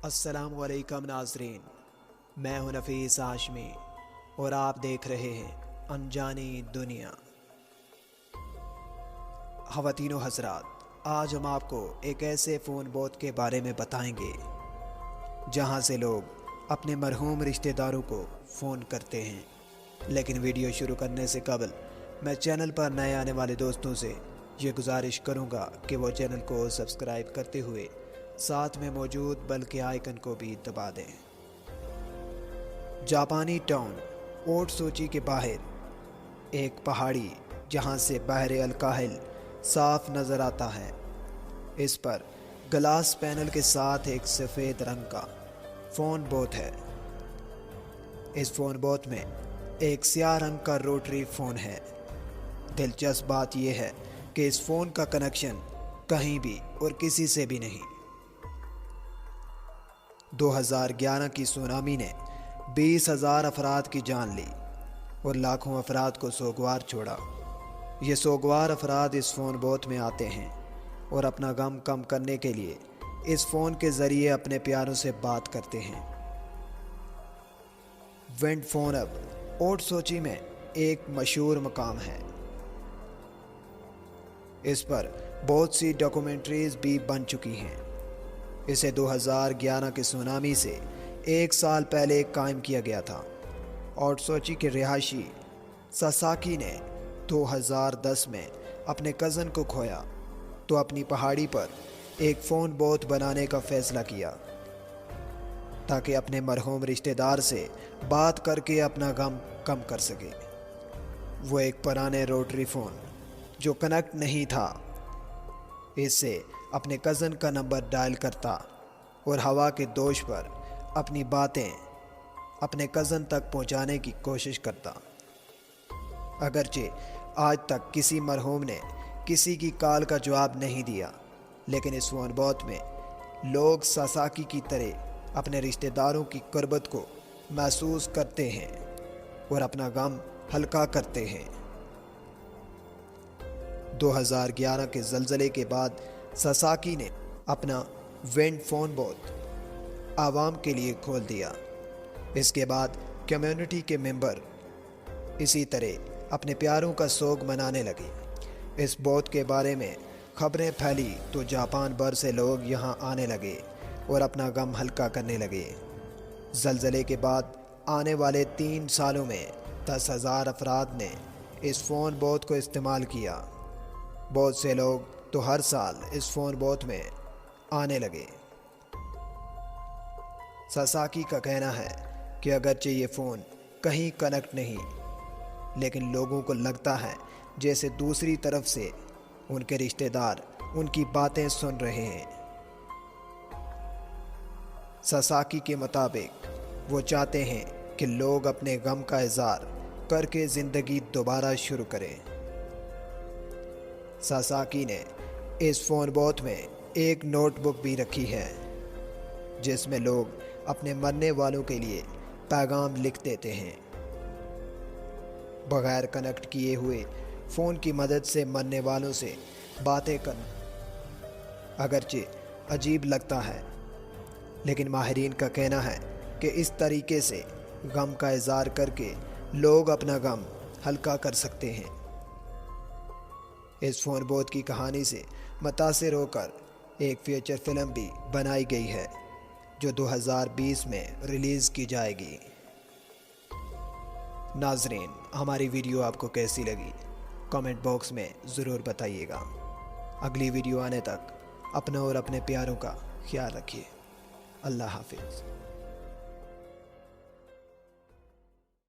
السلام علیکم ناظرین، میں ہوں نفیس ہاشمی اور آپ دیکھ رہے ہیں انجانی دنیا۔ خواتین و حضرات، آج ہم آپ کو ایک ایسے فون بوتھ کے بارے میں بتائیں گے جہاں سے لوگ اپنے مرحوم رشتہ داروں کو فون کرتے ہیں۔ لیکن ویڈیو شروع کرنے سے قبل میں چینل پر نئے آنے والے دوستوں سے یہ گزارش کروں گا کہ وہ چینل کو سبسکرائب کرتے ہوئے ساتھ میں موجود بیل کے آئیکن کو بھی دبا دیں۔ جاپانی ٹاؤن اوٹ سوچی کے باہر ایک پہاڑی جہاں سے بحر الکاہل صاف نظر آتا ہے، اس پر گلاس پینل کے ساتھ ایک سفید رنگ کا فون بوتھ ہے۔ اس فون بوتھ میں ایک سیاہ رنگ کا روٹری فون ہے۔ دلچسپ بات یہ ہے کہ اس فون کا کنیکشن کہیں بھی اور کسی سے بھی نہیں۔ 2011 کی سونامی نے 20,000 افراد کی جان لی اور لاکھوں افراد کو سوگوار چھوڑا۔ یہ سوگوار افراد اس فون بوتھ میں آتے ہیں اور اپنا غم کم کرنے کے لیے اس فون کے ذریعے اپنے پیاروں سے بات کرتے ہیں۔ وینڈ فون اب اوٹ سوچی میں ایک مشہور مقام ہے۔ اس پر بہت سی ڈاکومنٹریز بھی بن چکی ہیں۔ اسے 2011 کے سونامی سے ایک سال پہلے قائم کیا گیا تھا۔ اوٹ سوچی کے رہائشی ساساکی نے 2010 میں اپنے کزن کو کھویا تو اپنی پہاڑی پر ایک فون بوتھ بنانے کا فیصلہ کیا تاکہ اپنے مرحوم رشتہ دار سے بات کر کے اپنا غم کم کر سکے۔ وہ ایک پرانے روٹری فون جو کنیکٹ نہیں تھا، اس سے اپنے کزن کا نمبر ڈائل کرتا اور ہوا کے دوش پر اپنی باتیں اپنے کزن تک پہنچانے کی کوشش کرتا۔ اگرچہ آج تک کسی مرحوم نے کسی کی کال کا جواب نہیں دیا، لیکن اس فون بوتھ میں لوگ ساساکی کی طرح اپنے رشتہ داروں کی قربت کو محسوس کرتے ہیں اور اپنا غم ہلکا کرتے ہیں۔ 2011 کے زلزلے کے بعد ساساکی نے اپنا وینڈ فون بوتھ عوام کے لیے کھول دیا۔ اس کے بعد کمیونٹی کے ممبر اسی طرح اپنے پیاروں کا سوگ منانے لگے۔ اس بوتھ کے بارے میں خبریں پھیلی تو جاپان بھر سے لوگ یہاں آنے لگے اور اپنا غم ہلکا کرنے لگے۔ زلزلے کے بعد آنے والے 3 سالوں میں 10,000 افراد نے اس فون بوتھ کو استعمال کیا۔ بہت سے لوگ تو ہر سال اس فون بوتھ میں آنے لگے۔ ساساکی کا کہنا ہے کہ اگرچہ یہ فون کہیں کنیکٹ نہیں، لیکن لوگوں کو لگتا ہے جیسے دوسری طرف سے ان کے رشتہ دار ان کی باتیں سن رہے ہیں۔ ساساکی کے مطابق وہ چاہتے ہیں کہ لوگ اپنے غم کا اظہار کر کے زندگی دوبارہ شروع کریں۔ ساساکی نے اس فون بوتھ میں ایک نوٹ بک بھی رکھی ہے جس میں لوگ اپنے مرنے والوں کے لیے پیغام لکھ دیتے ہیں۔ بغیر کنیکٹ کیے ہوئے فون کی مدد سے مرنے والوں سے باتیں کرنا اگرچہ عجیب لگتا ہے، لیکن ماہرین کا کہنا ہے کہ اس طریقے سے غم کا اظہار کر کے لوگ اپنا غم ہلکا کر سکتے ہیں۔ اس فون بوتھ کی کہانی سے متاثر ہو کر ایک فیچر فلم بھی بنائی گئی ہے جو 2020 میں ریلیز کی جائے گی۔ ناظرین، ہماری ویڈیو آپ کو کیسی لگی کامنٹ باکس میں ضرور بتائیے گا۔ اگلی ویڈیو آنے تک اپنا اور اپنے پیاروں کا خیال رکھیے۔ اللہ حافظ۔